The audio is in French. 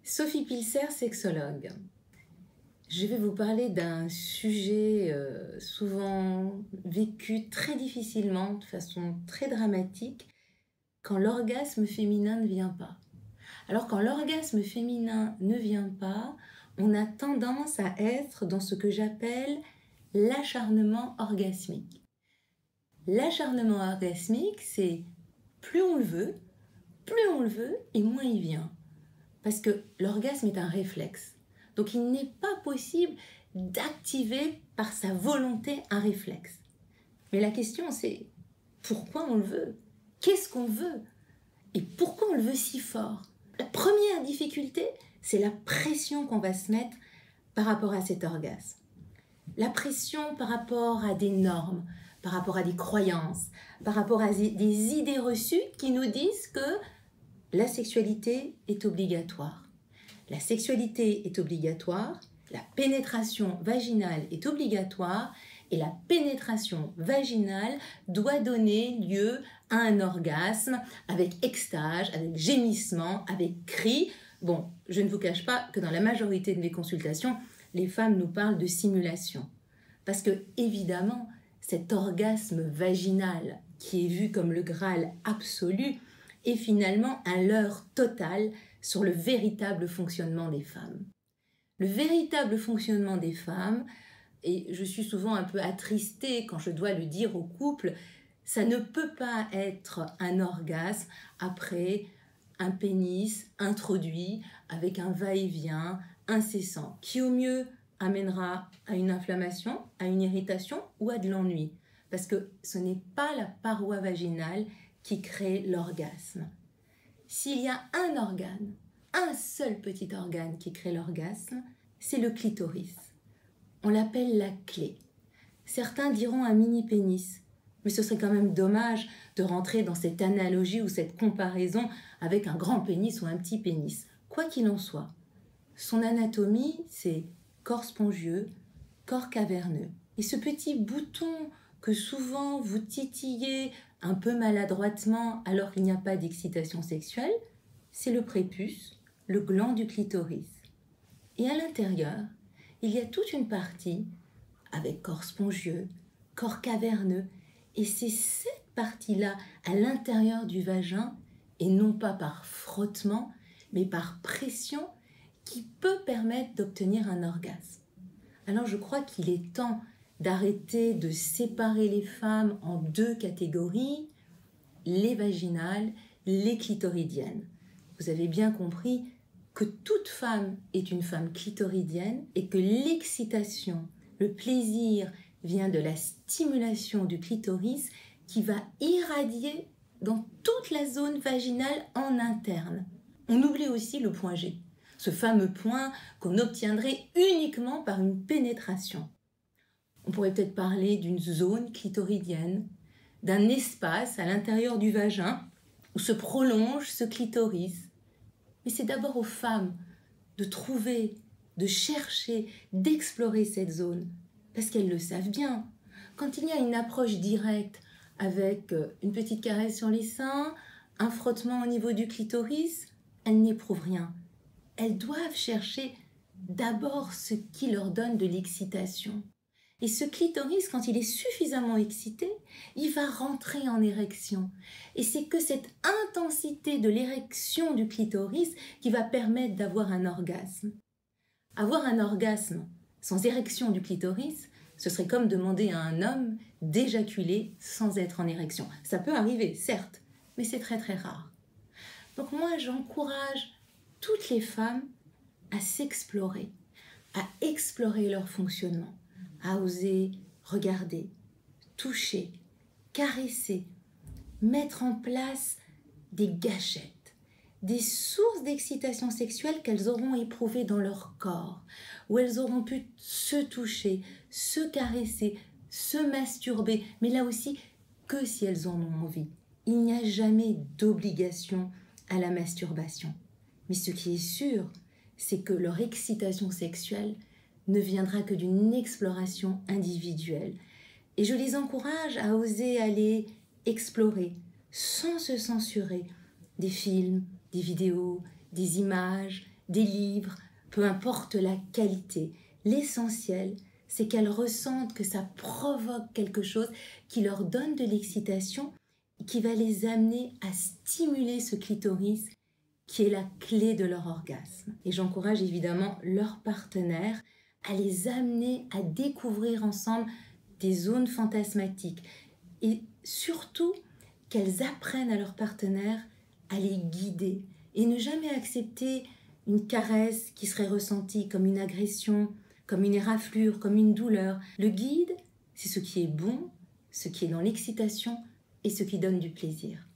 Sophie Pilser, sexologue. Je vais vous parler d'un sujet souvent vécu très difficilement, de façon très dramatique, quand l'orgasme féminin ne vient pas. Alors quand l'orgasme féminin ne vient pas, on a tendance à être dans ce que j'appelle l'acharnement orgasmique. L'acharnement orgasmique, c'est plus on le veut et moins il vient. Parce que l'orgasme est un réflexe. Donc il n'est pas possible d'activer par sa volonté un réflexe. Mais la question c'est pourquoi on le veut? Qu'est-ce qu'on veut? Et pourquoi on le veut si fort? La première difficulté, c'est la pression qu'on va se mettre par rapport à cet orgasme. La pression par rapport à des normes, par rapport à des croyances, par rapport à des idées reçues qui nous disent que la sexualité est obligatoire. La sexualité est obligatoire, la pénétration vaginale est obligatoire et la pénétration vaginale doit donner lieu à un orgasme avec extase, avec gémissement, avec cri. Bon, je ne vous cache pas que dans la majorité de mes consultations, les femmes nous parlent de simulation. Parce que, évidemment, cet orgasme vaginal qui est vu comme le Graal absolu est finalement un leurre total sur le véritable fonctionnement des femmes. Le véritable fonctionnement des femmes, et je suis souvent un peu attristée quand je dois le dire au couple, ça ne peut pas être un orgasme après un pénis introduit avec un va-et-vient incessant, qui au mieux amènera à une inflammation, à une irritation ou à de l'ennui. Parce que ce n'est pas la paroi vaginale qui crée l'orgasme. S'il y a un organe, un seul petit organe qui crée l'orgasme, c'est le clitoris. On l'appelle la clé. Certains diront un mini-pénis, mais ce serait quand même dommage de rentrer dans cette analogie ou cette comparaison avec un grand pénis ou un petit pénis. Quoi qu'il en soit, son anatomie, c'est corps spongieux, corps caverneux. Et ce petit bouton que souvent vous titillez un peu maladroitement alors qu'il n'y a pas d'excitation sexuelle, c'est le prépuce, le gland du clitoris. Et à l'intérieur, il y a toute une partie avec corps spongieux, corps caverneux, et c'est cette partie-là à l'intérieur du vagin, et non pas par frottement, mais par pression, qui peut permettre d'obtenir un orgasme. Alors je crois qu'il est temps d'arrêter de séparer les femmes en deux catégories, les vaginales, les clitoridiennes. Vous avez bien compris que toute femme est une femme clitoridienne et que l'excitation, le plaisir vient de la stimulation du clitoris qui va irradier dans toute la zone vaginale en interne. On oublie aussi le point G, ce fameux point qu'on obtiendrait uniquement par une pénétration. On pourrait peut-être parler d'une zone clitoridienne, d'un espace à l'intérieur du vagin où se prolonge ce clitoris. Mais c'est d'abord aux femmes de trouver, de chercher, d'explorer cette zone, parce qu'elles le savent bien. Quand il y a une approche directe avec une petite caresse sur les seins, un frottement au niveau du clitoris, elles n'éprouvent rien. Elles doivent chercher d'abord ce qui leur donne de l'excitation. Et ce clitoris, quand il est suffisamment excité, il va rentrer en érection. Et c'est que cette intensité de l'érection du clitoris qui va permettre d'avoir un orgasme. Avoir un orgasme sans érection du clitoris, ce serait comme demander à un homme d'éjaculer sans être en érection. Ça peut arriver, certes, mais c'est très très rare. Donc moi, j'encourage toutes les femmes à s'explorer, à explorer leur fonctionnement, à oser regarder, toucher, caresser, mettre en place des gâchettes, des sources d'excitation sexuelle qu'elles auront éprouvées dans leur corps, où elles auront pu se toucher, se caresser, se masturber, mais là aussi que si elles en ont envie. Il n'y a jamais d'obligation à la masturbation. Mais ce qui est sûr, c'est que leur excitation sexuelle ne viendra que d'une exploration individuelle. Et je les encourage à oser aller explorer, sans se censurer, des films, des vidéos, des images, des livres, peu importe la qualité. L'essentiel, c'est qu'elles ressentent que ça provoque quelque chose qui leur donne de l'excitation, qui va les amener à stimuler ce clitoris qui est la clé de leur orgasme. Et j'encourage évidemment leurs partenaires à les amener à découvrir ensemble des zones fantasmatiques et surtout qu'elles apprennent à leurs partenaires à les guider et ne jamais accepter une caresse qui serait ressentie comme une agression, comme une éraflure, comme une douleur. Le guide, c'est ce qui est bon, ce qui est dans l'excitation et ce qui donne du plaisir.